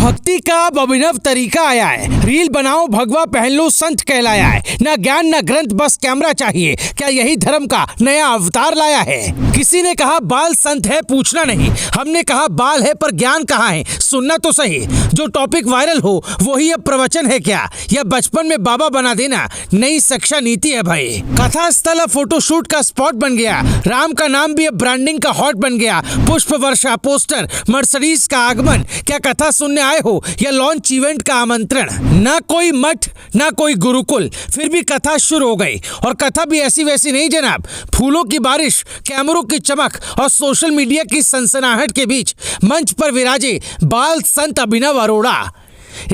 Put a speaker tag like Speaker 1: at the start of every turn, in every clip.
Speaker 1: भक्ति का अब अभिनव तरीका आया है। रील बनाओ, भगवा पहन लो, संत कहलाया है। न ज्ञान न ग्रंथ, बस कैमरा चाहिए। क्या यही धर्म का नया अवतार लाया है? किसी ने कहा बाल संत है, पूछना नहीं। हमने कहा बाल है पर ज्ञान कहाँ है, सुनना तो सही। जो टॉपिक वायरल हो वही अब प्रवचन है क्या, या बचपन में बाबा बना देना नई शिक्षा नीति है? भाई, कथा स्थल अब फोटोशूट का स्पॉट बन गया। राम का नाम भी अब ब्रांडिंग का हॉट बन गया। पुष्प वर्षा, पोस्टर, मर्सिडीज का आगमन। क्या कथा सुनने आए हो या लॉन्च इवेंट का आमंत्रण? ना कोई मठ, ना कोई गुरुकुल, फिर भी कथा शुरू हो गई। और कथा भी ऐसी वैसी नहीं जनाब। फूलों की बारिश, कैमरों की चमक और सोशल मीडिया की सनसनाहट के बीच मंच पर विराजे बाल संत अभिनव अरोड़ा।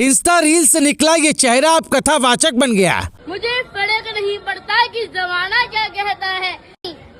Speaker 1: इंस्टा रील से निकला ये चेहरा अब कथावाचक बन गया।
Speaker 2: मुझे फर्क नहीं पड़ता कि जमाना क्या कहता है,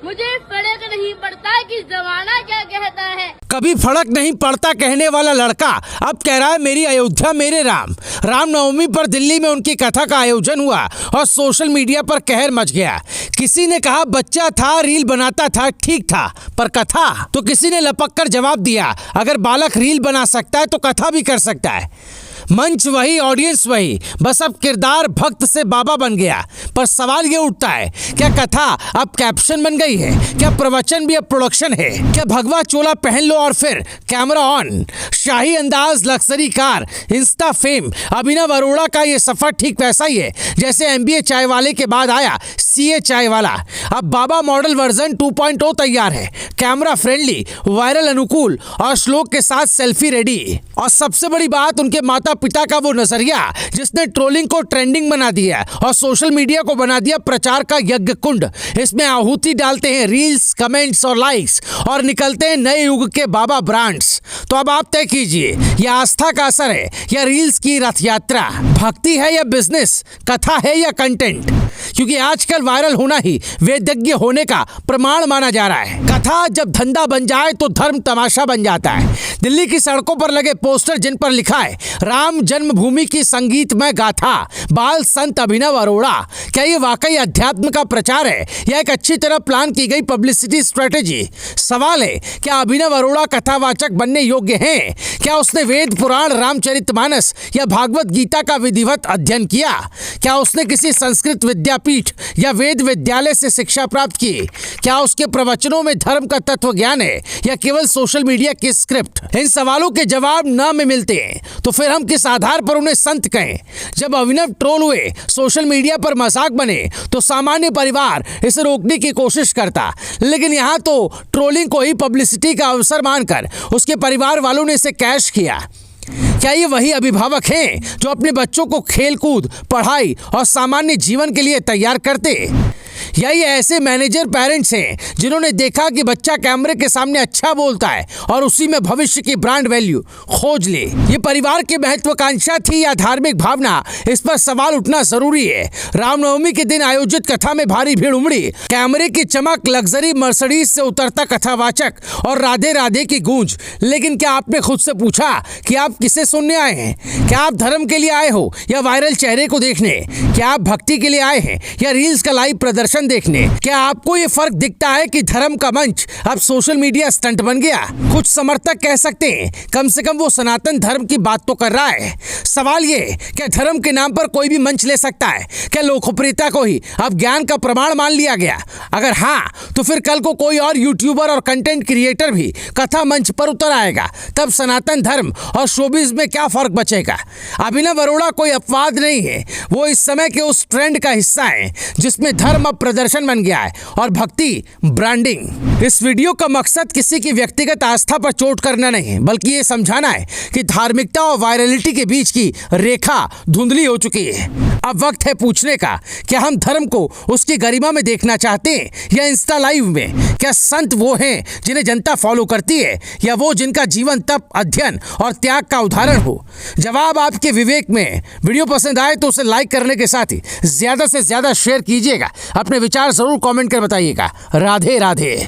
Speaker 2: मुझे फर्क नहीं पड़ता कि जमाना क्या कहता है।
Speaker 1: कभी फर्क नहीं पड़ता कहने वाला लड़का अब कह रहा है मेरी अयोध्या मेरे राम। रामनवमी पर दिल्ली में उनकी कथा का आयोजन हुआ और सोशल मीडिया पर कहर मच गया। किसी ने कहा बच्चा था, रील बनाता था, ठीक था, पर कथा? तो किसी ने लपक कर जवाब दिया अगर बालक रील बना सकता है तो कथा भी कर सकता है। मंच वही, ऑडियंस वही, बस अब किरदार भक्त से बाबा बन गया। पर सवाल ये उठता है, क्या कथा अब कैप्शन बन गई है? क्या प्रवचन भी अब प्रोडक्शन है? क्या भगवा चोला पहन लो और फिर कैमरा ऑन? शाही अंदाज, luxury car, insta fame. Abhinav Arora का ये सफर ठीक वैसा ही है जैसे MBA चाय वाले के बाद आया CA चाय वाला। अब बाबा मॉडल वर्जन 2.0 तैयार है। कैमरा फ्रेंडली, वायरल अनुकूल और श्लोक के साथ सेल्फी रेडी। और सबसे बड़ी बात, उनके माता पिता का वो नजरिया जिसने ट्रोलिंग को ट्रेंडिंग बना दिया और सोशल मीडिया को बना दिया प्रचार का यज्ञ कुंड। इसमें आहुति डालते हैं रील्स, कमेंट्स और लाइक्स और निकलते हैं नए युग के बाबा ब्रांड्स। तो अब आप तय कीजिए, यह आस्था का असर है या रील्स की रथ यात्रा? भक्ति है या बिजनेस? कथा है या कंटेंट? क्योंकि आजकल वायरल होना ही वेदज्ञ होने का प्रमाण माना जा रहा है। कथा जब धंधा बन जाए तो धर्म तमाशा बन जाता है। दिल्ली की सड़कों पर लगे पोस्टर जिन पर लिखा है राम जन्मभूमि की संगीतमय गाथा, बाल संत अभिनव अरोड़ा। क्या ये वाकई अध्यात्म का प्रचार है या एक अच्छी तरह प्लान की गई पब्लिसिटी स्ट्रेटेजी? सवाल है, क्या अभिनव अरोड़ा कथावाचक बनने योग्य हैं? क्या उसने वेद पुराण, रामचरितमानस या भागवत गीता का विधिवत अध्ययन किया? क्या उसने किसी संस्कृत विद्यापीठ या वेद विद्यालय से शिक्षा प्राप्त की? क्या उसके प्रवचनों में धर्म का तत्व ज्ञान है या केवल सोशल मीडिया की स्क्रिप्ट? इन सवालों के जवाब न में मिलते हैं तो फिर हम किस आधार पर उन्हें संत कहें? जब अभिनव ट्रोल हुए, सोशल मीडिया पर मजाक बने, तो सामान्य परिवार इसे रोकने की कोशिश करता, लेकिन यहाँ तो ट्रोलिंग को ही पब्लिसिटी का अवसर मानकर उसके परिवार वालों ने इसे कैश किया। क्या ये वही अभिभावक हैं जो अपने बच्चों को खेलकूद, पढ़ाई और सामान्य जीवन के लिए तैयार करते? या ये ऐसे मैनेजर पेरेंट्स हैं जिन्होंने देखा कि बच्चा कैमरे के सामने अच्छा बोलता है और उसी में भविष्य की ब्रांड वैल्यू खोज ले? ये परिवार की महत्वाकांक्षा थी या धार्मिक भावना? इस पर सवाल उठना जरूरी है। रामनवमी के दिन आयोजित कथा में भारी भीड़ उमड़ी। कैमरे की चमक, लग्जरी मर्सिडीज से उतरता कथावाचक और राधे राधे की गूंज। लेकिन क्या आपने खुद से पूछा कि आप किसे सुनने आए हैं? क्या आप धर्म के लिए आए हो या वायरल चेहरे को देखने? क्या आप भक्ति के लिए आए हैं या रील्स का लाइव प्रदर्शन देखने? क्या आपको ये फर्क दिखता है कि धर्म का मंच अब सोशल मीडिया स्टंट बन गया? कुछ समर्थक कह सकते हैं कम से कम वो सनातन धर्म की बात तो कर रहा है। सवाल ये, क्या धर्म के नाम पर कोई भी मंच ले सकता है? क्या लोकप्रियता को ही अब ज्ञान का प्रमाण मान लिया गया? अगर हाँ, तो फिर कल को कोई और यूट्यूबर और कंटेंट क्रिएटर भी कथा मंच पर उतर आएगा, तब सनातन धर्म और शोबिज में क्या फर्क बचेगा? अभिनव अरोड़ा कोई अपवाद नहीं है, वो इस समय के उस ट्रेंड का हिस्सा है जिसमें धर्म अब प्रदर्शन बन गया है और भक्ति ब्रांडिंग। इस वीडियो का मकसद किसी की व्यक्तिगत आस्था पर चोट करना नहीं है, बल्कि ये समझाना है कि धार्मिकता और वायरलिटी के बीच की रेखा धुंधली हो चुकी है। अब वक्त है पूछने का, क्या हम धर्म को उसकी गरिमा में देखना चाहते हैं या इंस्टा लाइव में? क्या संत वो हैं जिन्हें जनता फॉलो करती है या वो जिनका जीवन तप, अध्ययन और त्याग का उदाहरण हो? जवाब आपके विवेक में। वीडियो पसंद आए तो उसे लाइक करने के साथ ही ज्यादा से ज्यादा शेयर कीजिएगा। अपने विचार जरूर कमेंट कर बताइएगा। राधे राधे।